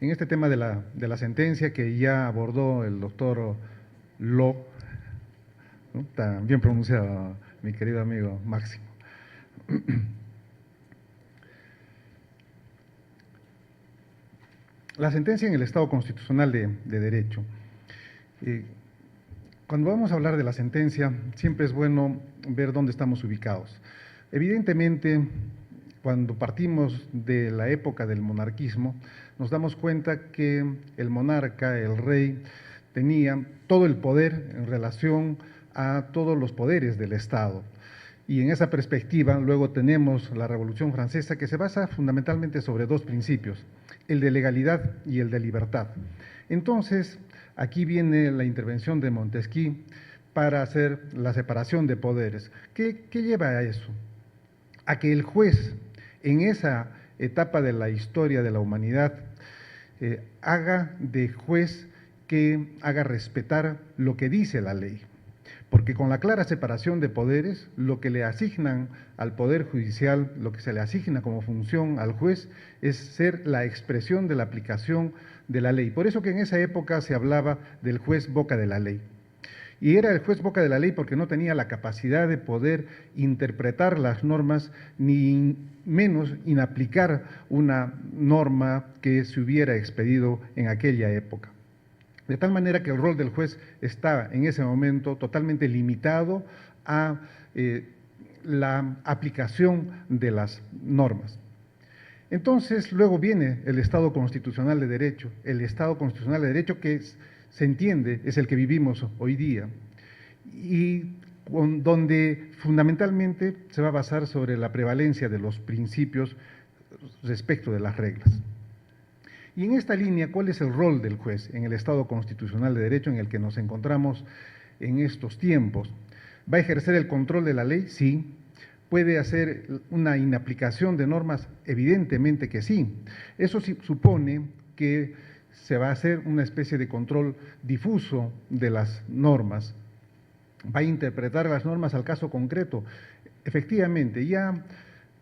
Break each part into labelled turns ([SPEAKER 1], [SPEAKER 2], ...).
[SPEAKER 1] En este tema de la sentencia que ya abordó el doctor Lo, ¿no? Está bien pronunciado, mi querido amigo Máximo. La sentencia en el Estado constitucional de Derecho. Cuando vamos a hablar de la sentencia, siempre es bueno ver dónde estamos ubicados. Evidentemente, cuando partimos de la época del monarquismo, nos damos cuenta que el monarca, el rey, tenía todo el poder en relación a todos los poderes del Estado. Y en esa perspectiva, luego tenemos la Revolución Francesa, que se basa fundamentalmente sobre dos principios, el de legalidad y el de libertad. Entonces, aquí viene la intervención de Montesquieu para hacer la separación de poderes. ¿Qué lleva a eso? A que el juez, en esa etapa de la historia de la humanidad, haga de juez que haga respetar lo que dice la ley. Porque con la clara separación de poderes, lo que le asignan al Poder Judicial, lo que se le asigna como función al juez, es ser la expresión de la aplicación de la ley. Por eso que en esa época se hablaba del juez boca de la ley. Y era el juez boca de la ley porque no tenía la capacidad de poder interpretar las normas, ni menos inaplicar una norma que se hubiera expedido en aquella época. De tal manera que el rol del juez estaba en ese momento totalmente limitado a la aplicación de las normas. Entonces, luego viene el Estado constitucional de derecho, el Estado constitucional de derecho que se entiende es el que vivimos hoy día y donde fundamentalmente se va a basar sobre la prevalencia de los principios respecto de las reglas. Y en esta línea, ¿cuál es el rol del juez en el Estado constitucional de derecho en el que nos encontramos en estos tiempos? ¿Va a ejercer el control de la ley? Sí. ¿Puede hacer una inaplicación de normas? Evidentemente que sí. Eso sí supone que se va a hacer una especie de control difuso de las normas. ¿Va a interpretar las normas al caso concreto? Efectivamente, ya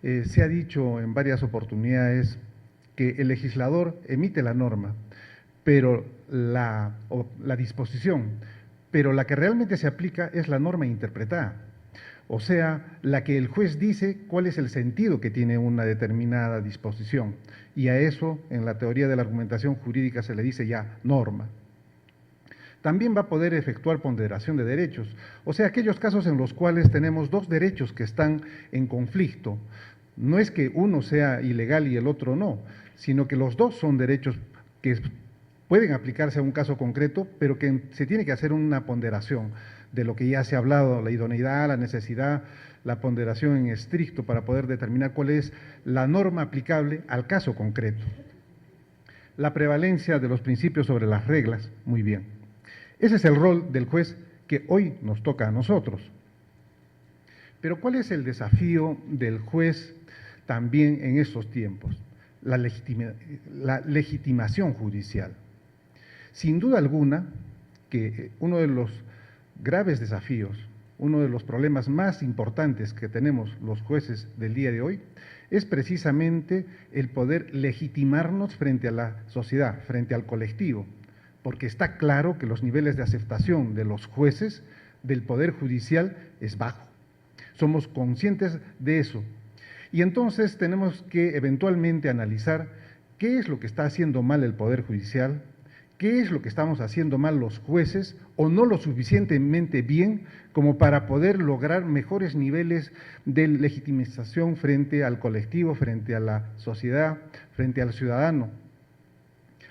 [SPEAKER 1] se ha dicho en varias oportunidades que el legislador emite la norma, pero la disposición, pero la que realmente se aplica es la norma interpretada. O sea, la que el juez dice cuál es el sentido que tiene una determinada disposición. Y a eso, en la teoría de la argumentación jurídica, se le dice ya norma. También va a poder efectuar ponderación de derechos, o sea, aquellos casos en los cuales tenemos dos derechos que están en conflicto. No es que uno sea ilegal y el otro no, sino que los dos son derechos que pueden aplicarse a un caso concreto, pero que se tiene que hacer una ponderación de lo que ya se ha hablado, la idoneidad, la necesidad, la ponderación en estricto para poder determinar cuál es la norma aplicable al caso concreto. La prevalencia de los principios sobre las reglas, muy bien. Ese es el rol del juez que hoy nos toca a nosotros. Pero ¿cuál es el desafío del juez también en estos tiempos? La legitimación judicial. Sin duda alguna que uno de los graves desafíos, uno de los problemas más importantes que tenemos los jueces del día de hoy, es precisamente el poder legitimarnos frente a la sociedad, frente al colectivo, porque está claro que los niveles de aceptación de los jueces del Poder Judicial es bajo. Somos conscientes de eso. Y entonces tenemos que eventualmente analizar qué es lo que está haciendo mal el Poder Judicial, qué es lo que estamos haciendo mal los jueces o no lo suficientemente bien como para poder lograr mejores niveles de legitimización frente al colectivo, frente a la sociedad, frente al ciudadano.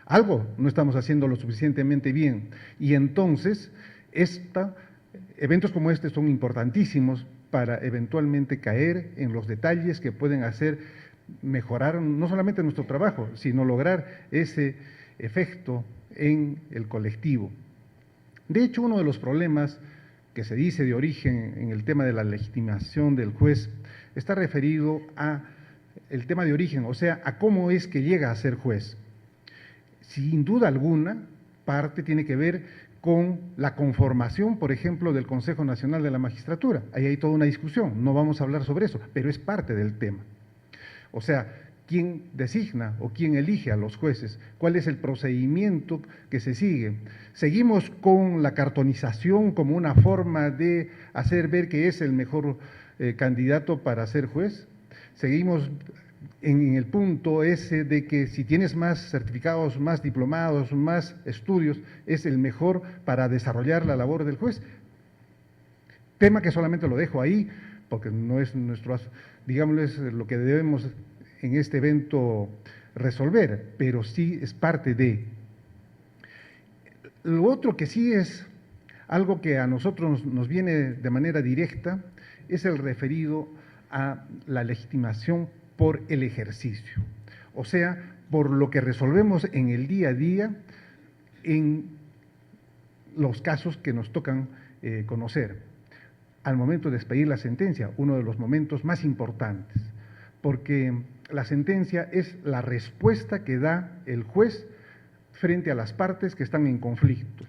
[SPEAKER 1] Algo no estamos haciendo lo suficientemente bien y entonces eventos como este son importantísimos para eventualmente caer en los detalles que pueden hacer mejorar no solamente nuestro trabajo, sino lograr ese efecto en el colectivo. De hecho, uno de los problemas que se dice de origen en el tema de la legitimación del juez está referido a el tema de origen, o sea, a cómo es que llega a ser juez. Sin duda alguna, parte tiene que ver con la conformación, por ejemplo, del Consejo Nacional de la Magistratura. Ahí hay toda una discusión, no vamos a hablar sobre eso, pero es parte del tema. O sea, quién designa o quién elige a los jueces, cuál es el procedimiento que se sigue. Seguimos con la cartonización como una forma de hacer ver que es el mejor candidato para ser juez. Seguimos en el punto ese de que si tienes más certificados, más diplomados, más estudios, es el mejor para desarrollar la labor del juez. Tema que solamente lo dejo ahí, porque no es nuestro, digámoslo, es lo que debemos en este evento resolver, pero sí es parte de. Lo otro que sí es algo que a nosotros nos viene de manera directa es el referido a la legitimación por el ejercicio, o sea, por lo que resolvemos en el día a día en los casos que nos tocan conocer. Al momento de expedir la sentencia, uno de los momentos más importantes, porque la sentencia es la respuesta que da el juez frente a las partes que están en conflicto.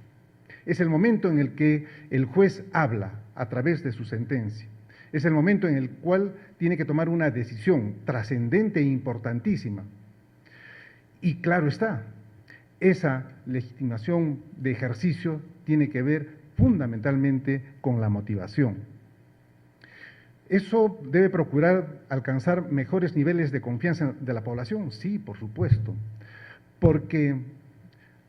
[SPEAKER 1] Es el momento en el que el juez habla a través de su sentencia. Es el momento en el cual tiene que tomar una decisión trascendente e importantísima. Y claro está, esa legitimación de ejercicio tiene que ver fundamentalmente con la motivación. ¿Eso debe procurar alcanzar mejores niveles de confianza de la población? Sí, por supuesto, porque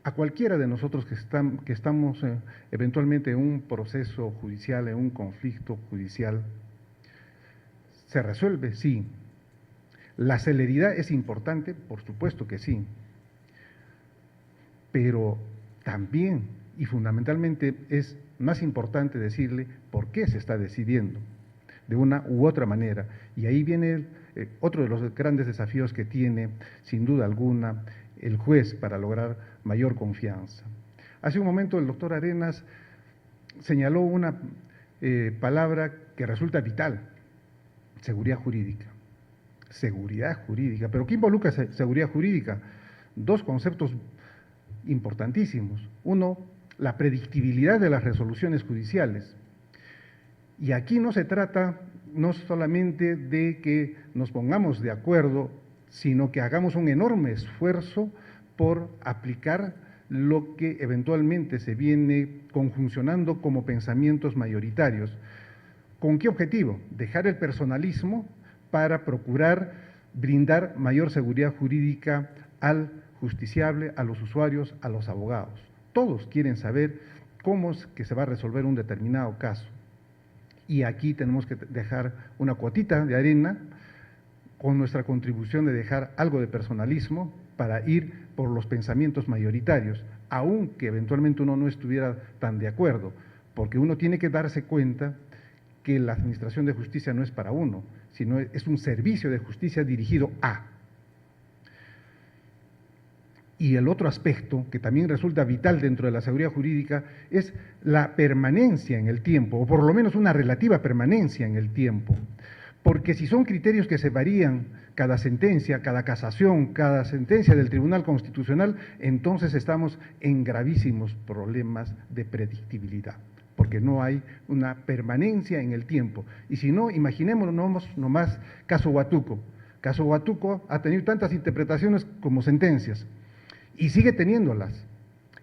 [SPEAKER 1] a cualquiera de nosotros que estamos eventualmente en un proceso judicial, en un conflicto judicial, ¿se resuelve? Sí. ¿La celeridad es importante? Por supuesto que sí. Pero también y fundamentalmente es más importante decirle por qué se está decidiendo de una u otra manera. Y ahí viene otro de los grandes desafíos que tiene, sin duda alguna, el juez para lograr mayor confianza. Hace un momento el doctor Arenas señaló una palabra que resulta vital: seguridad jurídica. Seguridad jurídica. ¿Pero qué involucra seguridad jurídica? Dos conceptos importantísimos. Uno, la predictibilidad de las resoluciones judiciales. Y aquí no se trata no solamente de que nos pongamos de acuerdo, sino que hagamos un enorme esfuerzo por aplicar lo que eventualmente se viene conjuncionando como pensamientos mayoritarios. ¿Con qué objetivo? Dejar el personalismo para procurar brindar mayor seguridad jurídica al justiciable, a los usuarios, a los abogados. Todos quieren saber cómo es que se va a resolver un determinado caso. Y aquí tenemos que dejar una cuotita de arena con nuestra contribución de dejar algo de personalismo para ir por los pensamientos mayoritarios, aunque eventualmente uno no estuviera tan de acuerdo, porque uno tiene que darse cuenta que la administración de justicia no es para uno, sino es un servicio de justicia dirigido a. Y el otro aspecto que también resulta vital dentro de la seguridad jurídica es la permanencia en el tiempo, o por lo menos una relativa permanencia en el tiempo. Porque si son criterios que se varían cada sentencia, cada casación, cada sentencia del Tribunal Constitucional, entonces estamos en gravísimos problemas de predictibilidad, porque no hay una permanencia en el tiempo. Y si no, imaginémonos nomás caso Huatuco. Caso Huatuco ha tenido tantas interpretaciones como sentencias, y sigue teniéndolas.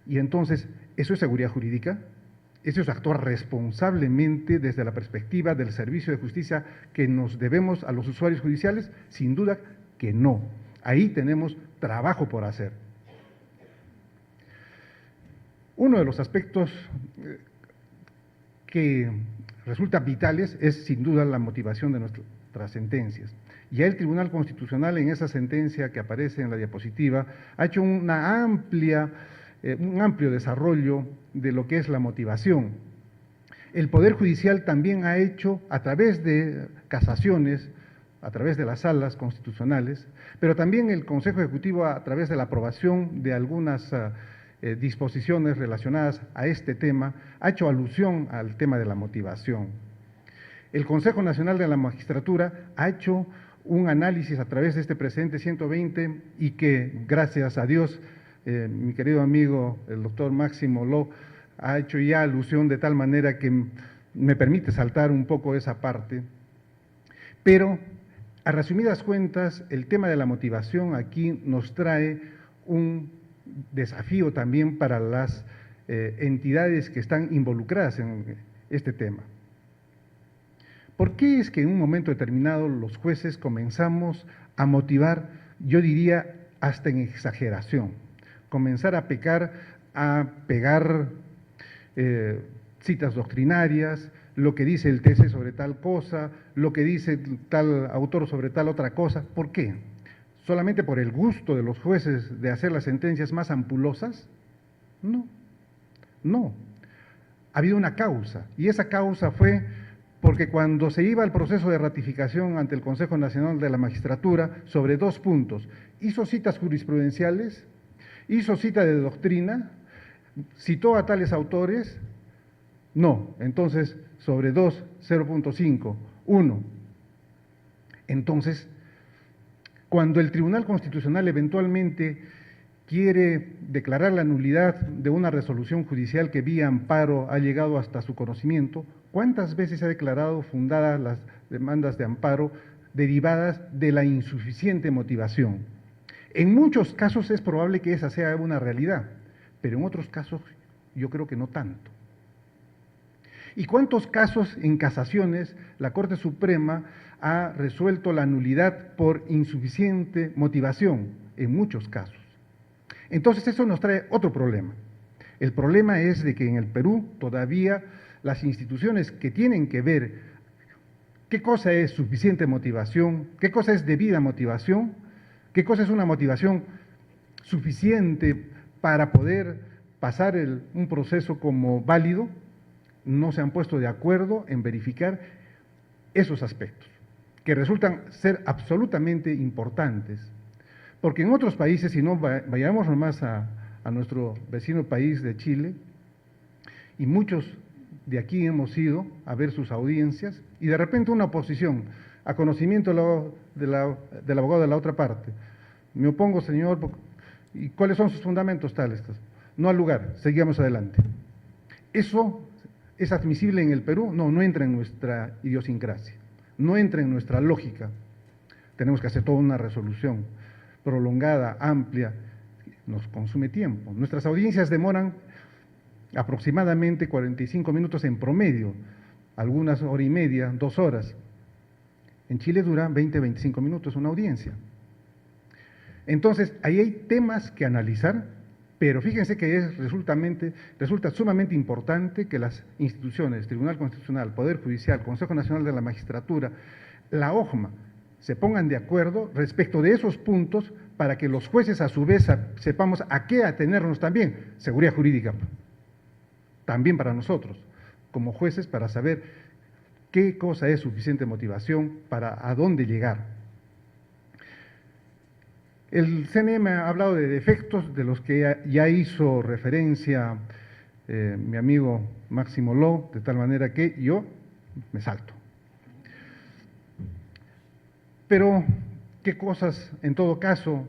[SPEAKER 1] Y entonces, ¿eso es seguridad jurídica? ¿Eso es actuar responsablemente desde la perspectiva del servicio de justicia que nos debemos a los usuarios judiciales? Sin duda que no. Ahí tenemos trabajo por hacer. Uno de los aspectos que resultan vitales es sin duda la motivación de nuestras sentencias. Ya el Tribunal Constitucional en esa sentencia que aparece en la diapositiva ha hecho un amplio desarrollo de lo que es la motivación. El Poder Judicial también ha hecho, a través de casaciones, a través de las salas constitucionales, pero también el Consejo Ejecutivo a través de la aprobación de algunas disposiciones relacionadas a este tema, ha hecho alusión al tema de la motivación. El Consejo Nacional de la Magistratura ha hecho un análisis a través de este precedente 120 y que, gracias a Dios, mi querido amigo, el doctor Máximo Ló, ha hecho ya alusión de tal manera que me permite saltar un poco esa parte, pero A resumidas cuentas, el tema de la motivación aquí nos trae un desafío también para las entidades que están involucradas en este tema. ¿Por qué es que en un momento determinado los jueces comenzamos a motivar, yo diría, hasta en exageración? Comenzar a pegar citas doctrinarias, lo que dice el TC sobre tal cosa, lo que dice tal autor sobre tal otra cosa. ¿Por qué? ¿Solamente por el gusto de los jueces de hacer las sentencias más ampulosas? No, no. Ha habido una causa, y esa causa fue porque cuando se iba al proceso de ratificación ante el Consejo Nacional de la Magistratura sobre 2 puntos, hizo citas jurisprudenciales, hizo cita de doctrina, citó a tales autores, no, entonces sobre 2, 0.5, 1. Entonces, cuando el Tribunal Constitucional eventualmente quiere declarar la nulidad de una resolución judicial que vía amparo ha llegado hasta su conocimiento, ¿cuántas veces se ha declarado fundadas las demandas de amparo derivadas de la insuficiente motivación? En muchos casos es probable que esa sea una realidad, pero en otros casos yo creo que no tanto. ¿Y cuántos casos en casaciones la Corte Suprema ha resuelto la nulidad por insuficiente motivación? En muchos casos. Entonces eso nos trae otro problema. El problema es de que en el Perú todavía las instituciones que tienen que ver qué cosa es suficiente motivación, qué cosa es debida motivación, qué cosa es una motivación suficiente para poder pasar un proceso como válido, no se han puesto de acuerdo en verificar esos aspectos, que resultan ser absolutamente importantes. Porque en otros países, si no vayamos nomás a nuestro vecino país de Chile, y muchos de aquí hemos ido a ver sus audiencias, y de repente una oposición, a conocimiento del abogado de la otra parte. Me opongo, señor, ¿y cuáles son sus fundamentos tales? No al lugar, seguimos adelante. ¿Eso es admisible en el Perú? No, no entra en nuestra idiosincrasia, no entra en nuestra lógica. Tenemos que hacer toda una resolución prolongada, amplia, nos consume tiempo. Nuestras audiencias demoran aproximadamente 45 minutos en promedio, algunas hora y media, 2 horas. En Chile dura 20, 25 minutos una audiencia. Entonces, ahí hay temas que analizar, pero fíjense que resulta sumamente importante que las instituciones, Tribunal Constitucional, Poder Judicial, Consejo Nacional de la Magistratura, la OJMA, se pongan de acuerdo respecto de esos puntos para que los jueces a su vez sepamos a qué atenernos también. Seguridad jurídica, también para nosotros, como jueces, para saber qué cosa es suficiente motivación para a dónde llegar. El CNE ha hablado de defectos de los que ya hizo referencia mi amigo Máximo Ló, de tal manera que yo me salto. Pero, ¿qué cosas, en todo caso,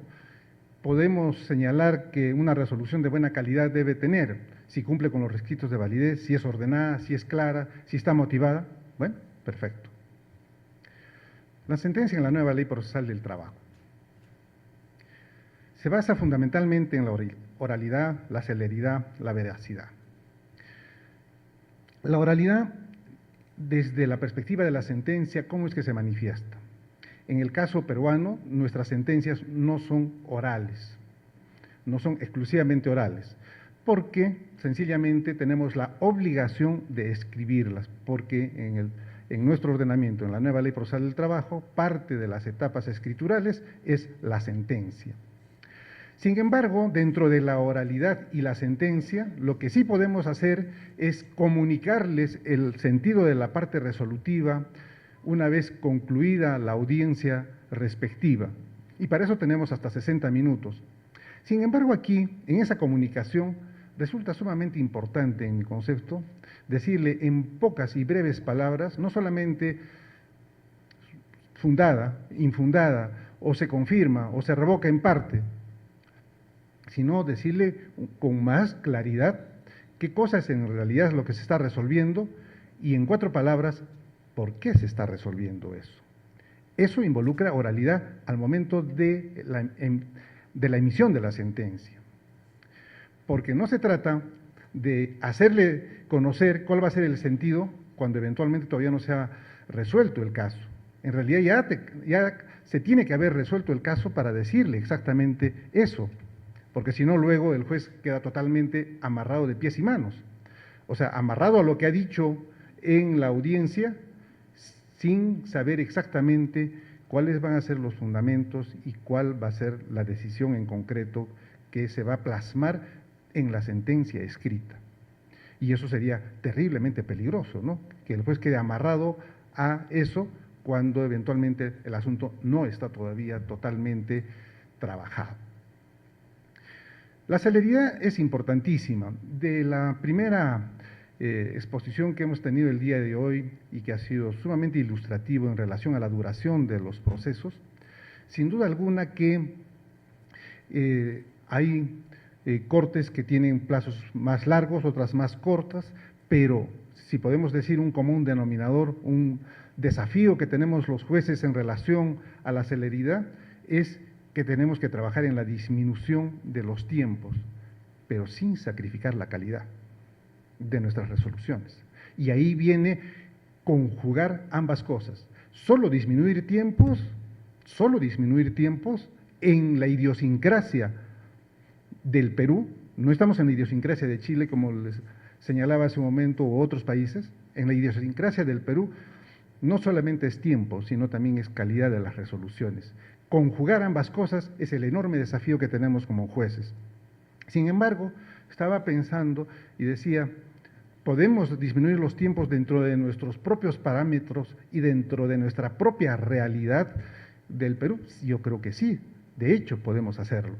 [SPEAKER 1] podemos señalar que una resolución de buena calidad debe tener? Si cumple con los requisitos de validez, si es ordenada, si es clara, si está motivada. Bueno, perfecto. La sentencia en la nueva Ley Procesal del Trabajo se basa fundamentalmente en la oralidad, la celeridad, la veracidad. La oralidad, desde la perspectiva de la sentencia, ¿cómo es que se manifiesta? En el caso peruano, nuestras sentencias no son orales, no son exclusivamente orales, porque sencillamente tenemos la obligación de escribirlas, porque en nuestro ordenamiento, en la nueva Ley Procesal del Trabajo, parte de las etapas escriturales es la sentencia. Sin embargo, dentro de la oralidad y la sentencia, lo que sí podemos hacer es comunicarles el sentido de la parte resolutiva una vez concluida la audiencia respectiva. Y para eso tenemos hasta 60 minutos. Sin embargo, aquí, en esa comunicación, resulta sumamente importante, en mi concepto, decirle en pocas y breves palabras, no solamente fundada, infundada, o se confirma, o se revoca en parte, sino decirle con más claridad qué cosa es en realidad lo que se está resolviendo y en 4 palabras, ¿por qué se está resolviendo eso? Eso involucra oralidad al momento de la emisión de la sentencia, porque no se trata de hacerle conocer cuál va a ser el sentido cuando eventualmente todavía no se ha resuelto el caso. En realidad ya se tiene que haber resuelto el caso para decirle exactamente eso, porque si no luego el juez queda totalmente amarrado de pies y manos, o sea, amarrado a lo que ha dicho en la audiencia sin saber exactamente cuáles van a ser los fundamentos y cuál va a ser la decisión en concreto que se va a plasmar en la sentencia escrita. Y eso sería terriblemente peligroso, ¿no? Que el juez quede amarrado a eso cuando eventualmente el asunto no está todavía totalmente trabajado. La celeridad es importantísima. De la primera exposición que hemos tenido el día de hoy y que ha sido sumamente ilustrativo en relación a la duración de los procesos, sin duda alguna que hay cortes que tienen plazos más largos, otras más cortas, pero si podemos decir un común denominador, un desafío que tenemos los jueces en relación a la celeridad es que tenemos que trabajar en la disminución de los tiempos, pero sin sacrificar la calidad de nuestras resoluciones. Y ahí viene conjugar ambas cosas. Solo disminuir tiempos en la idiosincrasia del Perú, no estamos en la idiosincrasia de Chile, como les señalaba hace un momento, u otros países, en la idiosincrasia del Perú no solamente es tiempo, sino también es calidad de las resoluciones. Conjugar ambas cosas es el enorme desafío que tenemos como jueces. Sin embargo, estaba pensando y decía, ¿podemos disminuir los tiempos dentro de nuestros propios parámetros y dentro de nuestra propia realidad del Perú? Yo creo que sí, de hecho podemos hacerlo.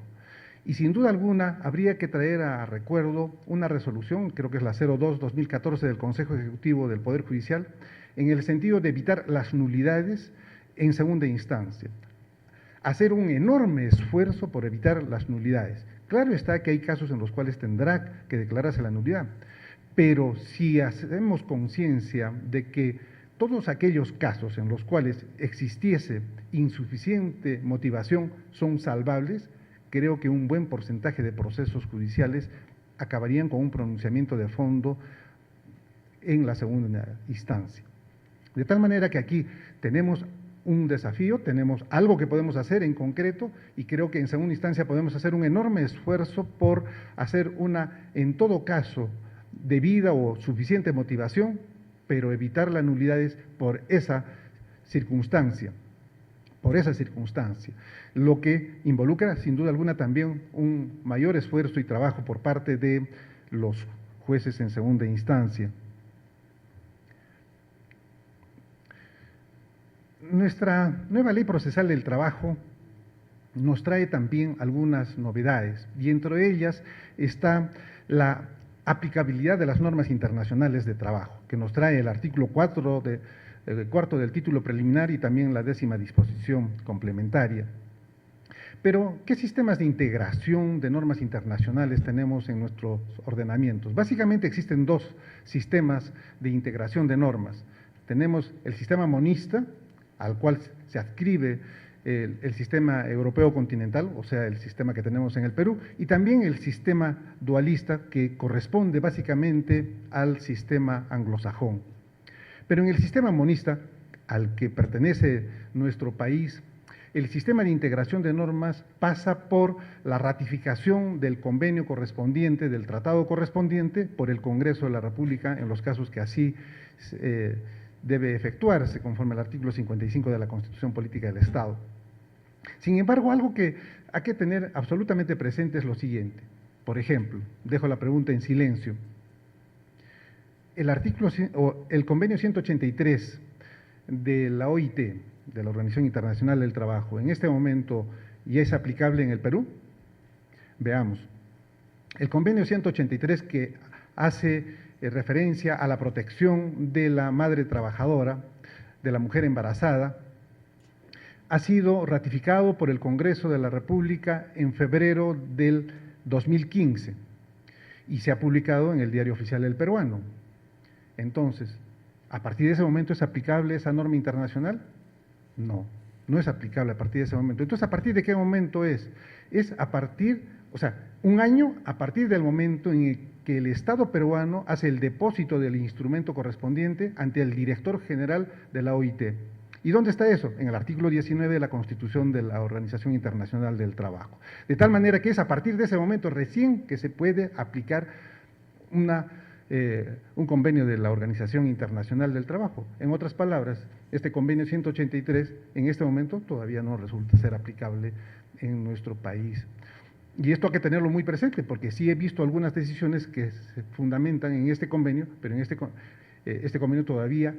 [SPEAKER 1] Y sin duda alguna habría que traer a recuerdo una resolución, creo que es la 02-2014 del Consejo Ejecutivo del Poder Judicial, en el sentido de evitar las nulidades en segunda instancia. Hacer un enorme esfuerzo por evitar las nulidades. Claro está que hay casos en los cuales tendrá que declararse la nulidad, pero si hacemos conciencia de que todos aquellos casos en los cuales existiese insuficiente motivación son salvables, creo que un buen porcentaje de procesos judiciales acabarían con un pronunciamiento de fondo en la segunda instancia. De tal manera que aquí tenemos un desafío, tenemos algo que podemos hacer en concreto y creo que en segunda instancia podemos hacer un enorme esfuerzo por hacer una, en todo caso, debida o suficiente motivación, pero evitar las nulidades por esa circunstancia. Lo que involucra sin duda alguna también un mayor esfuerzo y trabajo por parte de los jueces en segunda instancia. Nuestra nueva ley procesal del trabajo nos trae también algunas novedades y entre ellas está la aplicabilidad de las normas internacionales de trabajo, que nos trae el artículo 4 cuarto del título preliminar y también la 10ª disposición complementaria. Pero, ¿qué sistemas de integración de normas internacionales tenemos en nuestros ordenamientos? Básicamente existen dos sistemas de integración de normas. Tenemos el sistema monista, al cual se adscribe el sistema europeo continental, o sea, el sistema que tenemos en el Perú, y también el sistema dualista, que corresponde básicamente al sistema anglosajón. Pero en el sistema monista, al que pertenece nuestro país, el sistema de integración de normas pasa por la ratificación del convenio correspondiente, del tratado correspondiente, por el Congreso de la República, en los casos que así debe efectuarse conforme al artículo 55 de la Constitución Política del Estado. Sin embargo, algo que hay que tener absolutamente presente es lo siguiente. Por ejemplo, dejo la pregunta en silencio. El convenio 183 de la OIT, de la Organización Internacional del Trabajo, en este momento ya es aplicable en el Perú. Veamos. El convenio 183, que hace referencia a la protección de la madre trabajadora, de la mujer embarazada, ha sido ratificado por el Congreso de la República en febrero del 2015 y se ha publicado en el Diario Oficial del Peruano. Entonces, ¿a partir de ese momento es aplicable esa norma internacional? No, no es aplicable a partir de ese momento. Entonces, ¿a partir de qué momento es? Es a partir, o sea, un año a partir del momento en el que el Estado peruano hace el depósito del instrumento correspondiente ante el director general de la OIT. ¿Y dónde está eso? En el artículo 19 de la Constitución de la Organización Internacional del Trabajo. De tal manera que es a partir de ese momento recién que se puede aplicar un convenio de la Organización Internacional del Trabajo. En otras palabras, este convenio 183 en este momento todavía no resulta ser aplicable en nuestro país. Y esto hay que tenerlo muy presente, porque sí he visto algunas decisiones que se fundamentan en este convenio, pero en este convenio todavía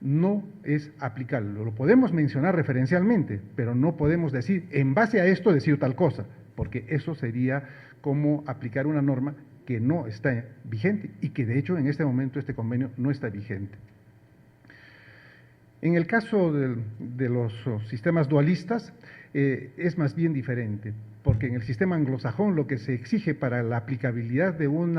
[SPEAKER 1] no es aplicable. Lo podemos mencionar referencialmente, pero no podemos decir, en base a esto, decir tal cosa, porque eso sería como aplicar una norma que no está vigente y que de hecho en este momento este convenio no está vigente. En el caso de los sistemas dualistas es más bien diferente, porque en el sistema anglosajón lo que se exige para la aplicabilidad de un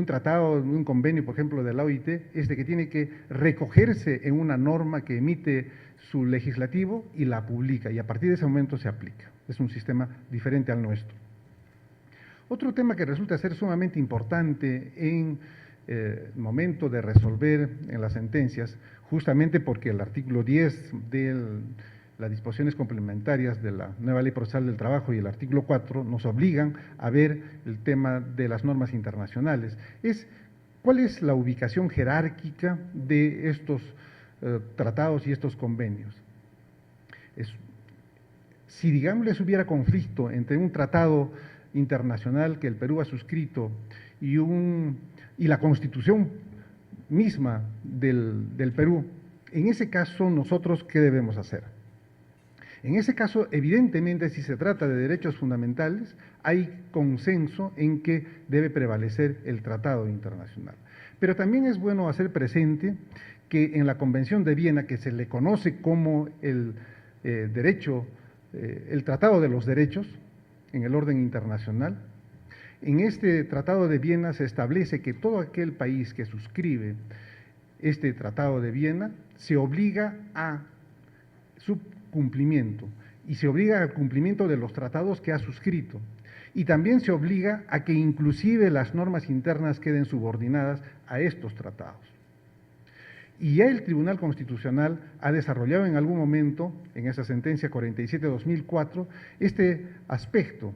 [SPEAKER 1] tratado, de un convenio, por ejemplo, de la OIT, es de que tiene que recogerse en una norma que emite su legislativo y la publica, y a partir de ese momento se aplica. Es un sistema diferente al nuestro. Otro tema que resulta ser sumamente importante en el momento de resolver en las sentencias, justamente porque el artículo 10 de las disposiciones complementarias de la nueva Ley Procesal del Trabajo y el artículo 4 nos obligan a ver el tema de las normas internacionales. ¿Cuál es la ubicación jerárquica de estos tratados y estos convenios? Si, digamos, les hubiera conflicto entre un tratado internacional que el Perú ha suscrito y la Constitución misma del Perú, en ese caso, nosotros, ¿qué debemos hacer? En ese caso, evidentemente, si se trata de derechos fundamentales, hay consenso en que debe prevalecer el tratado internacional. Pero también es bueno hacer presente que en la Convención de Viena, que se le conoce como el Tratado de los Derechos en el orden internacional, en este Tratado de Viena se establece que todo aquel país que suscribe este Tratado de Viena se obliga a su cumplimiento y se obliga al cumplimiento de los tratados que ha suscrito, y también se obliga a que inclusive las normas internas queden subordinadas a estos tratados. Y ya el Tribunal Constitucional ha desarrollado en algún momento, en esa sentencia 47/2004, este aspecto.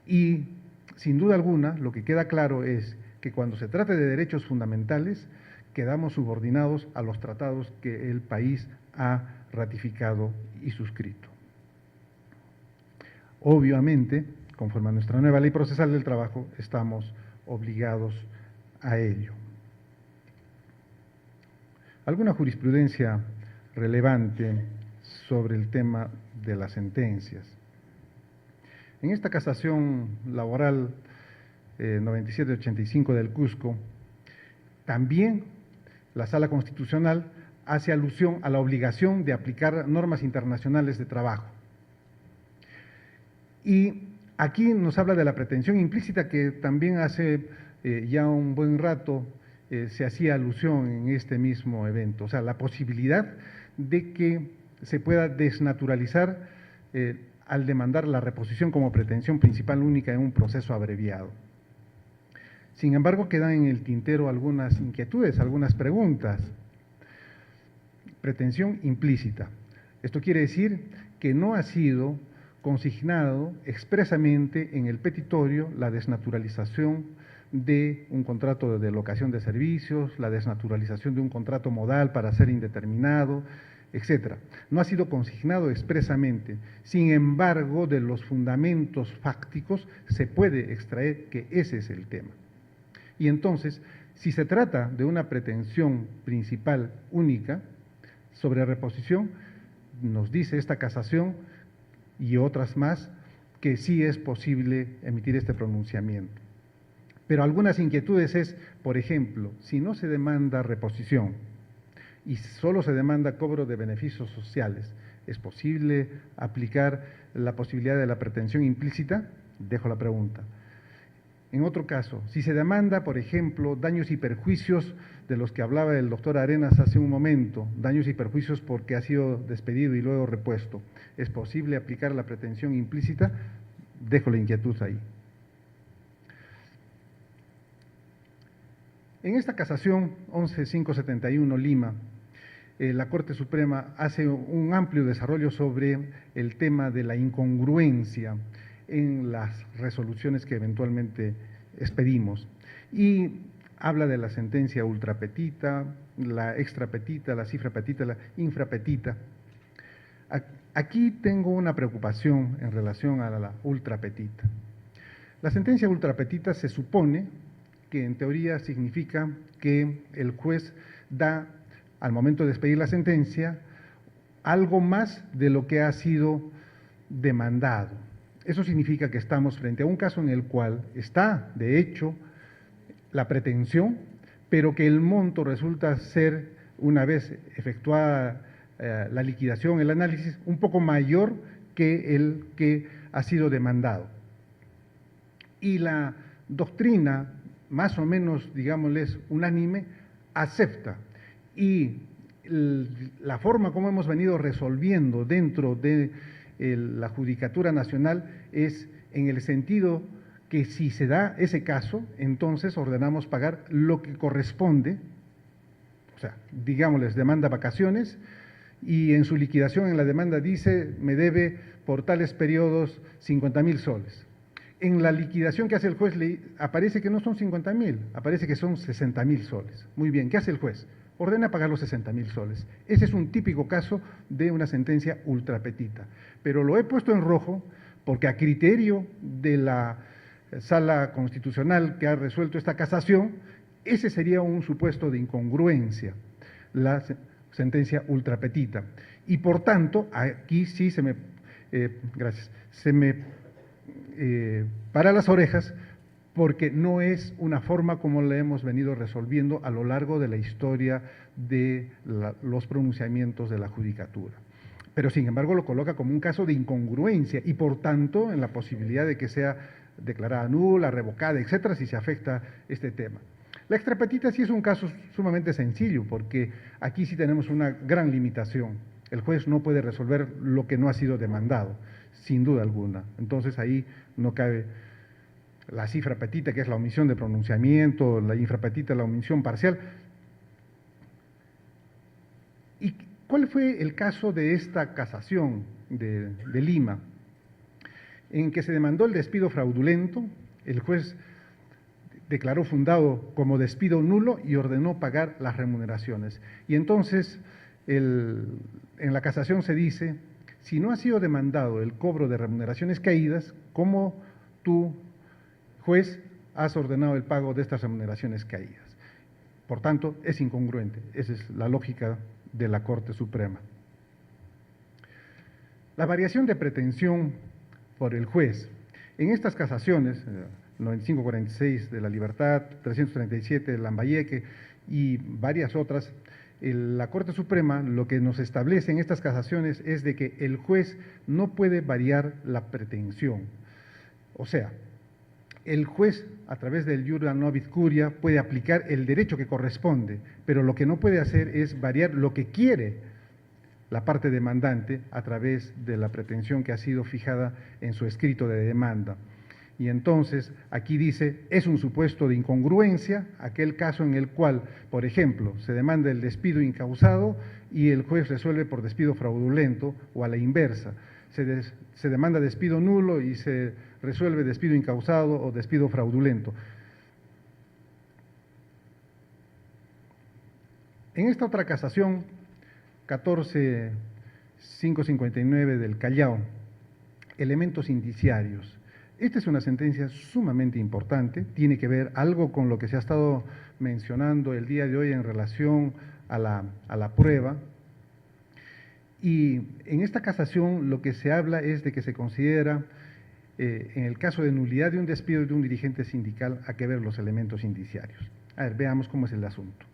[SPEAKER 1] Y sin duda alguna, lo que queda claro es que cuando se trata de derechos fundamentales, quedamos subordinados a los tratados que el país ha ratificado y suscrito. Obviamente, conforme a nuestra nueva Ley Procesal del Trabajo, estamos obligados a ello. Alguna jurisprudencia relevante sobre el tema de las sentencias. En esta casación laboral 9785 del Cusco, también la Sala Constitucional hace alusión a la obligación de aplicar normas internacionales de trabajo. Y aquí nos habla de la pretensión implícita que también hace ya un buen rato se hacía alusión en este mismo evento, o sea, la posibilidad de que se pueda desnaturalizar al demandar la reposición como pretensión principal única en un proceso abreviado. Sin embargo, quedan en el tintero algunas inquietudes, algunas preguntas. Pretensión implícita. Esto quiere decir que no ha sido consignado expresamente en el petitorio la desnaturalización de un contrato de locación de servicios, la desnaturalización de un contrato modal para ser indeterminado, etcétera. No ha sido consignado expresamente. Sin embargo, de los fundamentos fácticos se puede extraer que ese es el tema. Y entonces, si se trata de una pretensión principal única sobre reposición, nos dice esta casación y otras más que sí es posible emitir este pronunciamiento. Pero algunas inquietudes es, por ejemplo, si no se demanda reposición y solo se demanda cobro de beneficios sociales, ¿es posible aplicar la posibilidad de la pretensión implícita? Dejo la pregunta. En otro caso, si se demanda, por ejemplo, daños y perjuicios de los que hablaba el doctor Arenas hace un momento, daños y perjuicios porque ha sido despedido y luego repuesto, ¿es posible aplicar la pretensión implícita? Dejo la inquietud ahí. En esta casación 11571 Lima, la Corte Suprema hace un amplio desarrollo sobre el tema de la incongruencia en las resoluciones que eventualmente expedimos y habla de la sentencia ultrapetita, la extrapetita, la cifrapetita, la infrapetita. Aquí tengo una preocupación en relación a la ultrapetita. La sentencia ultrapetita se supone que en teoría significa que el juez da, al momento de expedir la sentencia, algo más de lo que ha sido demandado. Eso significa que estamos frente a un caso en el cual está, de hecho, la pretensión, pero que el monto resulta ser, una vez efectuada la liquidación, el análisis, un poco mayor que el que ha sido demandado. Y la doctrina, más o menos, digámosles, unánime, acepta. Y la forma como hemos venido resolviendo dentro de la Judicatura Nacional es en el sentido que si se da ese caso, entonces ordenamos pagar lo que corresponde, o sea, digámosles, demanda vacaciones, y en su liquidación en la demanda dice, me debe por tales periodos 50,000 soles. En la liquidación que hace el juez aparece que no son 50,000, aparece que son 60,000 soles. Muy bien, ¿qué hace el juez? Ordena pagar los 60,000 soles. Ese es un típico caso de una sentencia ultrapetita. Pero lo he puesto en rojo porque a criterio de la Sala Constitucional que ha resuelto esta casación, ese sería un supuesto de incongruencia, la sentencia ultrapetita. Y por tanto, aquí sí se me para las orejas, porque no es una forma como la hemos venido resolviendo a lo largo de la historia de los pronunciamientos de la judicatura. Pero sin embargo lo coloca como un caso de incongruencia y por tanto en la posibilidad de que sea declarada nula, revocada, etcétera, si se afecta este tema. La extrapetita sí es un caso sumamente sencillo, porque aquí sí tenemos una gran limitación. El juez no puede resolver lo que no ha sido demandado, sin duda alguna. Entonces ahí no cabe la cifrapetita, que es la omisión de pronunciamiento, la infrapetita, la omisión parcial. ¿Y cuál fue el caso de esta casación de Lima? En que se demandó el despido fraudulento, el juez declaró fundado como despido nulo y ordenó pagar las remuneraciones. Y entonces, en la casación se dice, si no ha sido demandado el cobro de remuneraciones caídas, ¿cómo tú, juez, has ordenado el pago de estas remuneraciones caídas? Por tanto, es incongruente. Esa es la lógica de la Corte Suprema. La variación de pretensión por el juez. En estas casaciones, 9546 de la Libertad, 337 de Lambayeque y varias otras, la Corte Suprema lo que nos establece en estas casaciones es de que el juez no puede variar la pretensión. O sea, el juez, a través del iura novit curia, puede aplicar el derecho que corresponde, pero lo que no puede hacer es variar lo que quiere la parte demandante a través de la pretensión que ha sido fijada en su escrito de demanda. Y entonces, aquí dice, es un supuesto de incongruencia aquel caso en el cual, por ejemplo, se demanda el despido incausado y el juez resuelve por despido fraudulento, o a la inversa, se demanda despido nulo y se resuelve despido incausado o despido fraudulento. En esta otra casación, 14559 del Callao, elementos indiciarios. Esta es una sentencia sumamente importante, tiene que ver algo con lo que se ha estado mencionando el día de hoy en relación a la prueba. Y en esta casación lo que se habla es de que se considera, en el caso de nulidad de un despido de un dirigente sindical, a que ver los elementos indiciarios. A ver, veamos cómo es el asunto.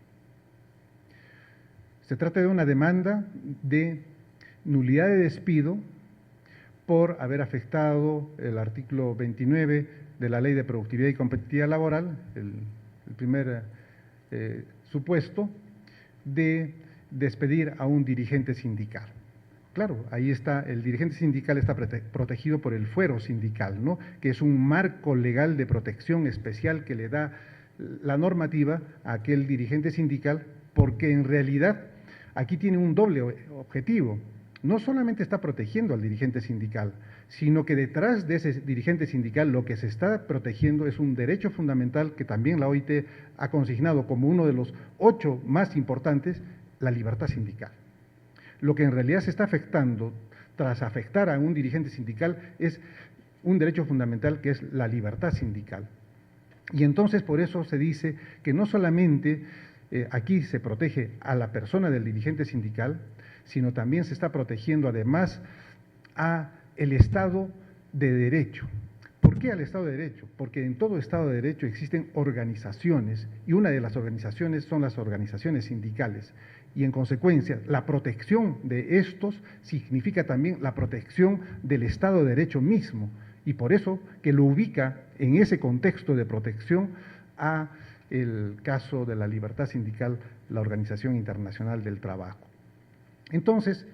[SPEAKER 1] Se trata de una demanda de nulidad de despido por haber afectado el artículo 29 de la Ley de Productividad y Competitividad Laboral, el primer supuesto de despedir a un dirigente sindical. Claro, ahí está, el dirigente sindical está protegido por el fuero sindical, ¿no? Que es un marco legal de protección especial que le da la normativa a aquel dirigente sindical, porque en realidad aquí tiene un doble objetivo. No solamente está protegiendo al dirigente sindical, sino que detrás de ese dirigente sindical lo que se está protegiendo es un derecho fundamental que también la OIT ha consignado como uno de los 8 más importantes, la libertad sindical. Lo que en realidad se está afectando, tras afectar a un dirigente sindical, es un derecho fundamental que es la libertad sindical. Y entonces por eso se dice que no solamente aquí se protege a la persona del dirigente sindical, sino también se está protegiendo además a el Estado de Derecho. ¿Por qué al Estado de Derecho? Porque en todo Estado de Derecho existen organizaciones, y una de las organizaciones son las organizaciones sindicales, y en consecuencia la protección de estos significa también la protección del Estado de Derecho mismo, y por eso que lo ubica en ese contexto de protección a el caso de la libertad sindical, la Organización Internacional del Trabajo. Entonces,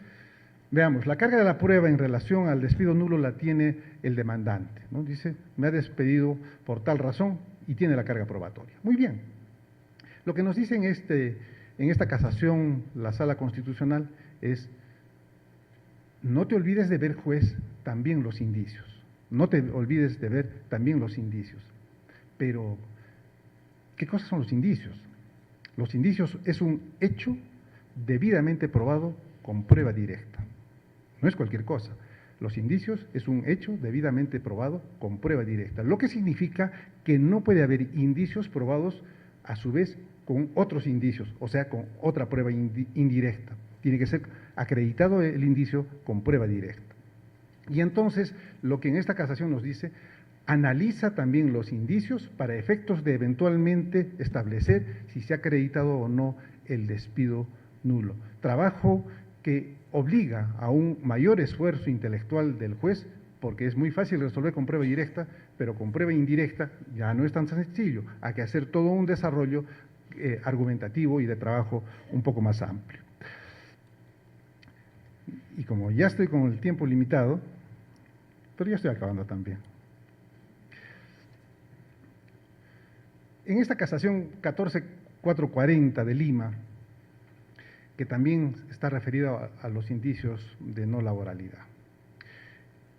[SPEAKER 1] veamos, la carga de la prueba en relación al despido nulo la tiene el demandante, ¿no? Dice, me ha despedido por tal razón y tiene la carga probatoria. Muy bien. Lo que nos dice en esta casación la Sala Constitucional es, no te olvides de ver, juez, también los indicios. No te olvides de ver también los indicios. Pero, ¿qué cosas son los indicios? Los indicios es un hecho debidamente probado con prueba directa. No es cualquier cosa. Los indicios es un hecho debidamente probado con prueba directa, lo que significa que no puede haber indicios probados a su vez con otros indicios, o sea, con otra prueba indirecta. Tiene que ser acreditado el indicio con prueba directa. Y entonces, lo que en esta casación nos dice, analiza también los indicios para efectos de eventualmente establecer si se ha acreditado o no el despido nulo. Trabajo que obliga a un mayor esfuerzo intelectual del juez, porque es muy fácil resolver con prueba directa, pero con prueba indirecta ya no es tan sencillo, hay que hacer todo un desarrollo argumentativo y de trabajo un poco más amplio. Y como ya estoy con el tiempo limitado, pero ya estoy acabando también. En esta casación 14440 de Lima, que también está referido a los indicios de no laboralidad.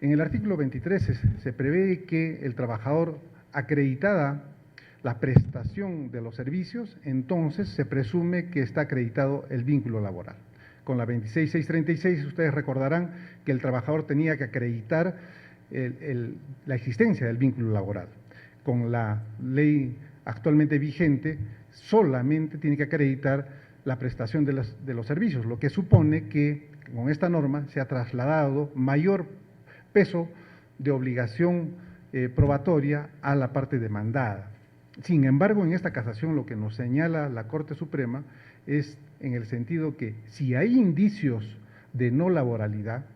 [SPEAKER 1] En el artículo 23 se prevé que el trabajador acreditada la prestación de los servicios, entonces se presume que está acreditado el vínculo laboral. Con la 26636 ustedes recordarán que el trabajador tenía que acreditar la existencia del vínculo laboral. Con la ley actualmente vigente solamente tiene que acreditar la prestación de los servicios, lo que supone que con esta norma se ha trasladado mayor peso de obligación probatoria a la parte demandada. Sin embargo, en esta casación lo que nos señala la Corte Suprema es en el sentido que si hay indicios de no laboralidad,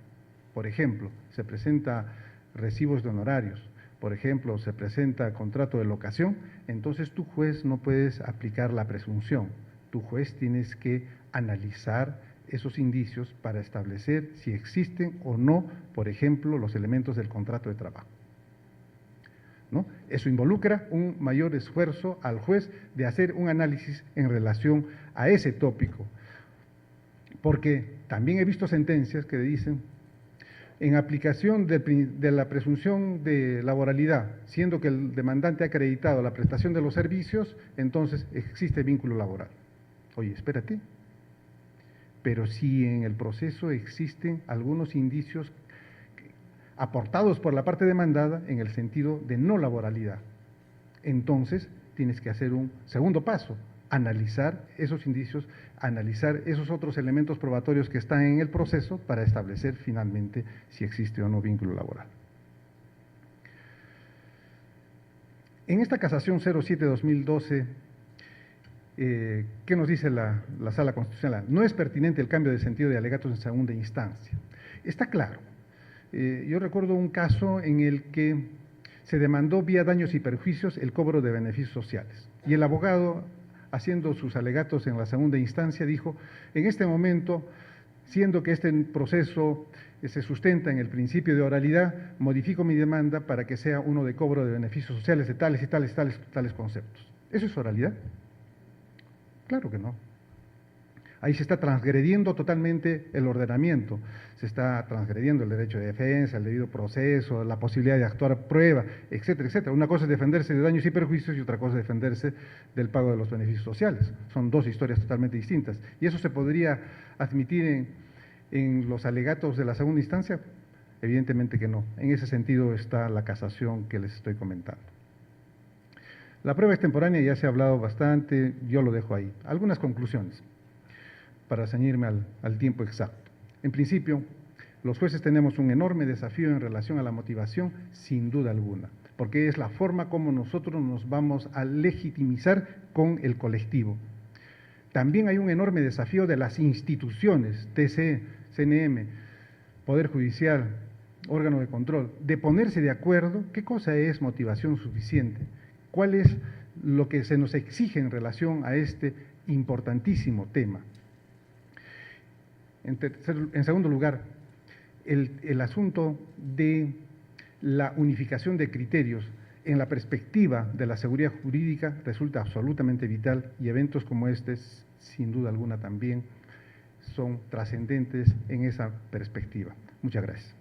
[SPEAKER 1] por ejemplo, se presenta recibos de honorarios, por ejemplo, se presenta contrato de locación, entonces tu juez no puedes aplicar la presunción. Tu juez tienes que analizar esos indicios para establecer si existen o no, por ejemplo, los elementos del contrato de trabajo, ¿no? Eso involucra un mayor esfuerzo al juez de hacer un análisis en relación a ese tópico, porque también he visto sentencias que dicen, en aplicación de la presunción de laboralidad, siendo que el demandante ha acreditado la prestación de los servicios, entonces existe vínculo laboral. Oye, espérate, pero si en el proceso existen algunos indicios aportados por la parte demandada en el sentido de no laboralidad, entonces tienes que hacer un segundo paso, analizar esos indicios, analizar esos otros elementos probatorios que están en el proceso para establecer finalmente si existe o no vínculo laboral. En esta casación 07-2012, ¿qué nos dice la Sala Constitucional? No es pertinente el cambio de sentido de alegatos en segunda instancia. Está claro, Yo recuerdo un caso en el que se demandó vía daños y perjuicios el cobro de beneficios sociales. Y el abogado, haciendo sus alegatos en la segunda instancia, dijo, en este momento, siendo que este proceso se sustenta en el principio de oralidad, modifico mi demanda para que sea uno de cobro de beneficios sociales de tales y tales conceptos. ¿Eso es oralidad? Claro que no. Ahí se está transgrediendo totalmente el ordenamiento, se está transgrediendo el derecho de defensa, el debido proceso, la posibilidad de actuar a prueba, etcétera, etcétera. Una cosa es defenderse de daños y perjuicios y otra cosa es defenderse del pago de los beneficios sociales. Son dos historias totalmente distintas. ¿Y eso se podría admitir en los alegatos de la segunda instancia? Evidentemente que no. En ese sentido está la casación que les estoy comentando. La prueba extemporánea ya se ha hablado bastante, yo lo dejo ahí. Algunas conclusiones para ceñirme al tiempo exacto. En principio, los jueces tenemos un enorme desafío en relación a la motivación, sin duda alguna, porque es la forma como nosotros nos vamos a legitimizar con el colectivo. También hay un enorme desafío de las instituciones, TC, CNM, Poder Judicial, órgano de control, de ponerse de acuerdo qué cosa es motivación suficiente, cuál es lo que se nos exige en relación a este importantísimo tema. En segundo lugar, el asunto de la unificación de criterios en la perspectiva de la seguridad jurídica resulta absolutamente vital y eventos como este, sin duda alguna, también son trascendentes en esa perspectiva. Muchas gracias.